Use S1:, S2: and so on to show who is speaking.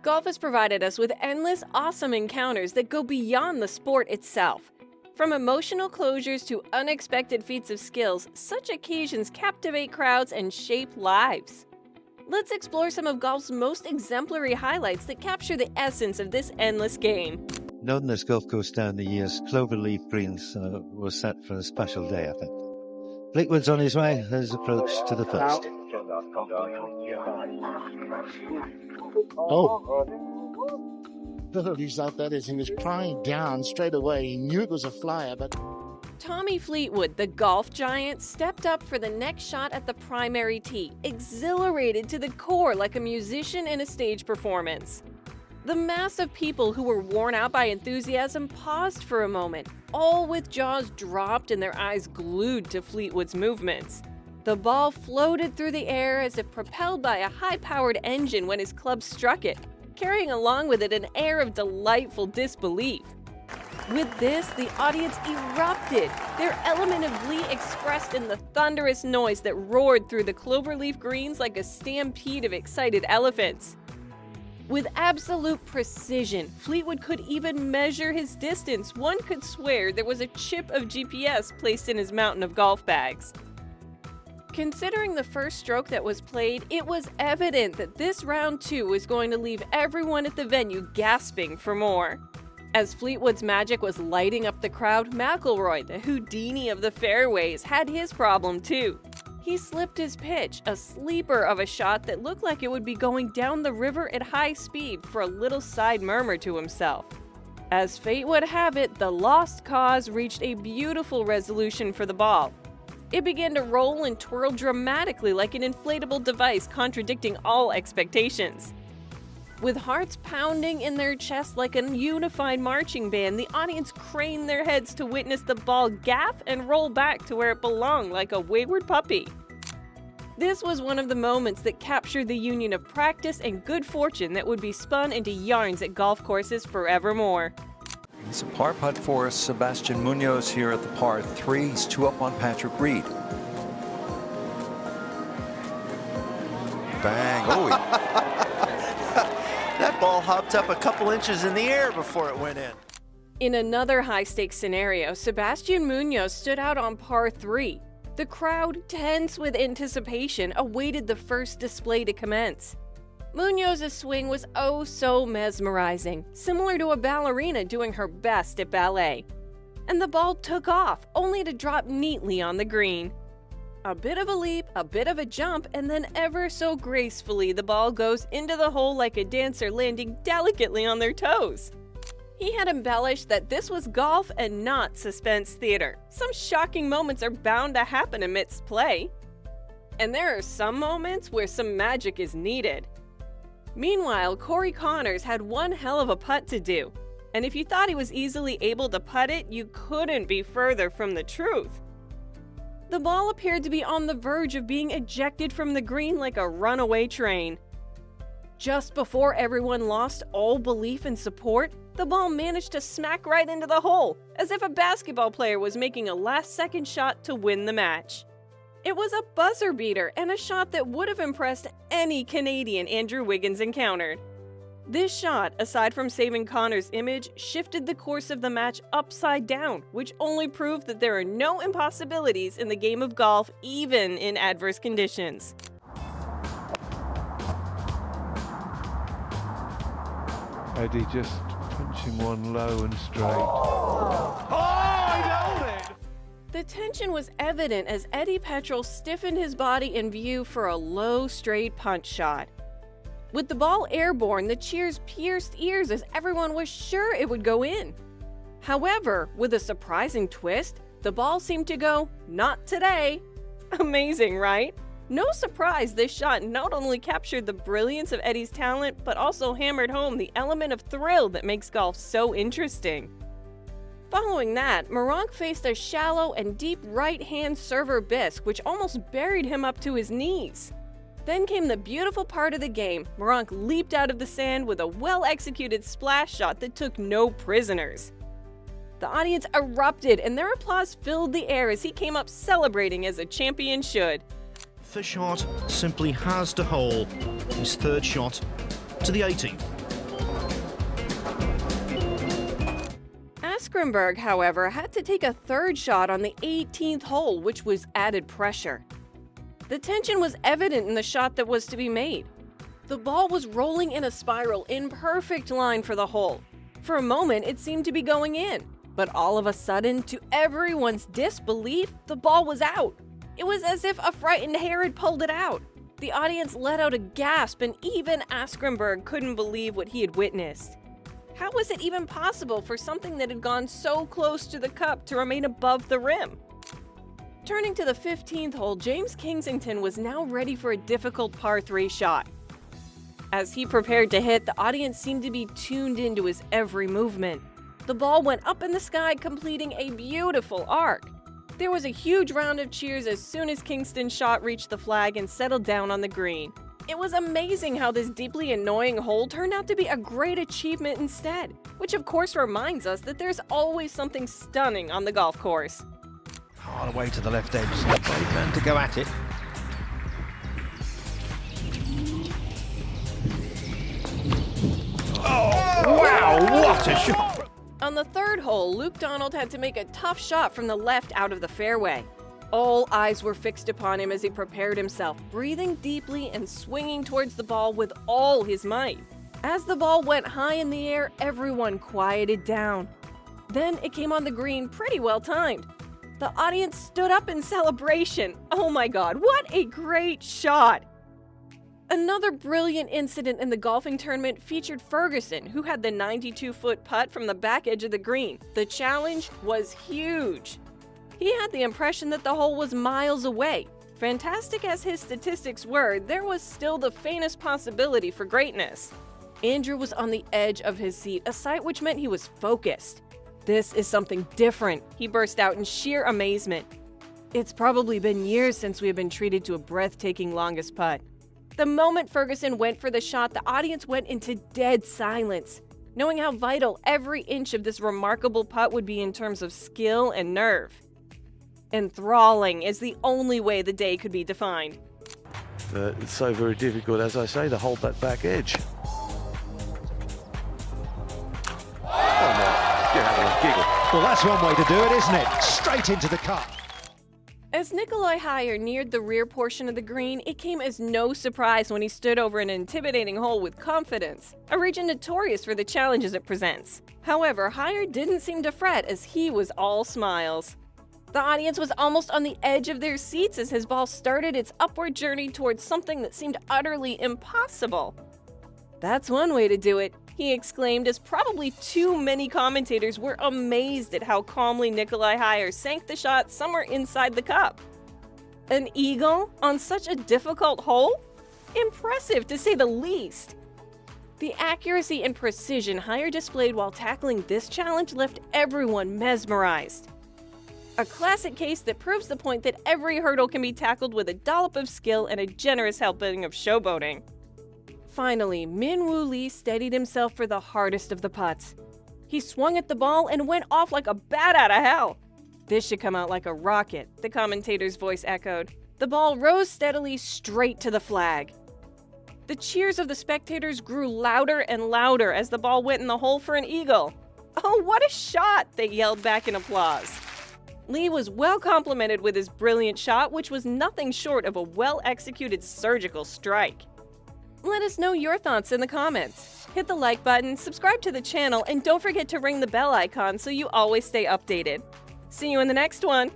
S1: Golf has provided us with endless awesome encounters that go beyond the sport itself. From emotional closures to unexpected feats of skills, such occasions captivate crowds and shape lives. Let's explore some of golf's most exemplary highlights that capture the essence of this endless game.
S2: Known this golf course down the years, Cloverleaf Greens was set for a special day, I think. Fleetwood's on his way, his approach to the first.
S3: He's like that is, he was crying down straight away. He knew it was a flyer, but...
S1: Tommy Fleetwood, the golf giant, stepped up for the next shot at the primary tee, exhilarated to the core like a musician in a stage performance. The mass of people who were worn out by enthusiasm paused for a moment, all with jaws dropped and their eyes glued to Fleetwood's movements. The ball floated through the air as if propelled by a high-powered engine when his club struck it, carrying along with it an air of delightful disbelief. With this, the audience erupted, their element of glee expressed in the thunderous noise that roared through the Cloverleaf Greens like a stampede of excited elephants. With absolute precision, Fleetwood could even measure his distance. One could swear there was a chip of GPS placed in his mountain of golf bags. Considering the first stroke that was played, it was evident that this round 2 was going to leave everyone at the venue gasping for more. As Fleetwood's magic was lighting up the crowd, Mcliroy, the Houdini of the fairways, had his problem too. He slipped his pitch, a sleeper of a shot that looked like it would be going down the river at high speed, for a little side murmur to himself. As fate would have it, the lost cause reached a beautiful resolution for the ball. It began to roll and twirl dramatically like an inflatable device contradicting all expectations. With hearts pounding in their chests like a unified marching band, the audience craned their heads to witness the ball gaff and roll back to where it belonged like a wayward puppy. This was one of the moments that captured the union of practice and good fortune that would be spun into yarns at golf courses forevermore.
S4: It's a par putt for Sebastian Munoz here at the par 3. He's 2 up on Patrick Reed. Bang. Oh,
S5: that ball hopped up a couple inches in the air before it went in.
S1: In another high-stakes scenario, Sebastian Munoz stood out on par 3. The crowd, tense with anticipation, awaited the first display to commence. Munoz's swing was oh so mesmerizing, similar to a ballerina doing her best at ballet. And the ball took off, only to drop neatly on the green. A bit of a leap, a bit of a jump, and then ever so gracefully the ball goes into the hole like a dancer landing delicately on their toes. He had embellished that this was golf and not suspense theater. Some shocking moments are bound to happen amidst play. And there are some moments where some magic is needed. Meanwhile, Corey Connors had one hell of a putt to do. And if you thought he was easily able to putt it, you couldn't be further from the truth. The ball appeared to be on the verge of being ejected from the green like a runaway train. Just before everyone lost all belief and support, the ball managed to smack right into the hole, as if a basketball player was making a last-second shot to win the match. It was a buzzer beater and a shot that would have impressed any Canadian Andrew Wiggins encountered. This shot, aside from saving Connor's image, shifted the course of the match upside down, which only proved that there are no impossibilities in the game of golf, even in adverse conditions.
S6: Eddie just punching one low and straight.
S1: The tension was evident as Eddie Petrel stiffened his body in view for a low, straight punch shot. With the ball airborne, the cheers pierced ears as everyone was sure it would go in. However, with a surprising twist, the ball seemed to go, "Not today." Amazing, right? No surprise this shot not only captured the brilliance of Eddie's talent, but also hammered home the element of thrill that makes golf so interesting. Following that, Meronk faced a shallow and deep right-hand server bisque, which almost buried him up to his knees. Then came the beautiful part of the game. Meronk leaped out of the sand with a well-executed splash shot that took no prisoners. The audience erupted and their applause filled the air as he came up celebrating as a champion should.
S7: The shot simply has to hole his third shot to the 18th.
S1: Askrenberg, however, had to take a third shot on the 18th hole, which was added pressure. The tension was evident in the shot that was to be made. The ball was rolling in a spiral in perfect line for the hole. For a moment, it seemed to be going in, but all of a sudden, to everyone's disbelief, the ball was out. It was as if a frightened hare had pulled it out. The audience let out a gasp, and even Askrenberg couldn't believe what he had witnessed. How was it even possible for something that had gone so close to the cup to remain above the rim? Turning to the 15th hole, James Kingsington was now ready for a difficult par 3 shot. As he prepared to hit, the audience seemed to be tuned into his every movement. The ball went up in the sky, completing a beautiful arc. There was a huge round of cheers as soon as Kingston's shot reached the flag and settled down on the green. It was amazing how this deeply annoying hole turned out to be a great achievement instead, which of course reminds us that there's always something stunning on the golf course.
S7: Hard away to the left edge, they plan to go at it. Oh, wow, what a shot!
S1: On the third hole, Luke Donald had to make a tough shot from the left out of the fairway. All eyes were fixed upon him as he prepared himself, breathing deeply and swinging towards the ball with all his might. As the ball went high in the air, everyone quieted down. Then it came on the green pretty well timed. The audience stood up in celebration. Oh my God, what a great shot! Another brilliant incident in the golfing tournament featured Ferguson, who had the 92-foot putt from the back edge of the green. The challenge was huge. He had the impression that the hole was miles away. Fantastic as his statistics were, there was still the faintest possibility for greatness. Andrew was on the edge of his seat, a sight which meant he was focused. "This is something different," he burst out in sheer amazement. "It's probably been years since we have been treated to a breathtaking longest putt." The moment Ferguson went for the shot, the audience went into dead silence, knowing how vital every inch of this remarkable putt would be in terms of skill and nerve. Enthralling is the only way the day could be defined.
S6: It's so very difficult, as I say, to hold that back edge.
S7: You're having a giggle. Well, that's one way to do it, isn't it? Straight into the cup.
S1: As Mcliroy Higher neared the rear portion of the green, it came as no surprise when he stood over an intimidating hole with confidence, a region notorious for the challenges it presents. However, Higher didn't seem to fret as he was all smiles. The audience was almost on the edge of their seats as his ball started its upward journey towards something that seemed utterly impossible. "That's one way to do it," he exclaimed as probably too many commentators were amazed at how calmly Mcliroy Higher sank the shot somewhere inside the cup. An eagle on such a difficult hole? Impressive to say the least. The accuracy and precision Higher displayed while tackling this challenge left everyone mesmerized. A classic case that proves the point that every hurdle can be tackled with a dollop of skill and a generous helping of showboating. Finally, Min Woo Lee steadied himself for the hardest of the putts. He swung at the ball and went off like a bat out of hell. "This should come out like a rocket," the commentator's voice echoed. The ball rose steadily straight to the flag. The cheers of the spectators grew louder and louder as the ball went in the hole for an eagle. "Oh, what a shot!" they yelled back in applause. Lee was well complimented with his brilliant shot, which was nothing short of a well-executed surgical strike. Let us know your thoughts in the comments. Hit the like button, subscribe to the channel, and don't forget to ring the bell icon so you always stay updated. See you in the next one!